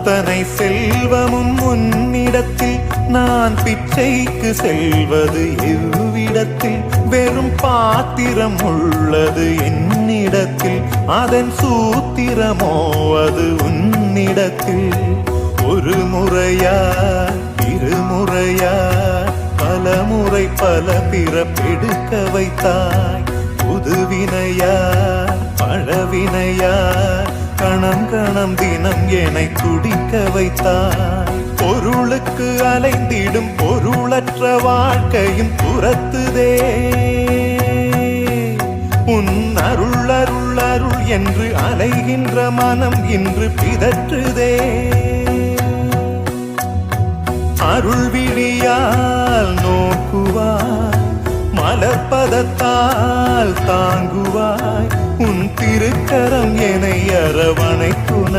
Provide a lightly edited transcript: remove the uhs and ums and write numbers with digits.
அத்தனை செல்வமும் உன்னிடத்தில் நான் பிச்சைக்கு செல்வது எவ்விடத்தில் வெறும் பாத்திரம் உள்ளது என்னிடத்தில் அதன் சூத்திரமோ அது உன்னிடத்தில் ஒரு முறையா இருமுறையா பல முறை பல பிறப்பெடுக்க வைத்தாய் புதுவினையா பழவினையா கணம் கணம் தினம் என்னை துடிக்க வைத்தாய் பொருளுக்கு அலைந்திடும் பொருளற்ற வாழ்க்கையும் துரத்துதே உன் அருள் அருள் அருள் என்று அலைகின்ற மனம் இன்று பிதற்றுதே அருள் விழியால் நோக்குவாய் மலர்பதத்தால் தாங்குவாய் உன் திருக்கரம் என்னை அரவணைக்கும்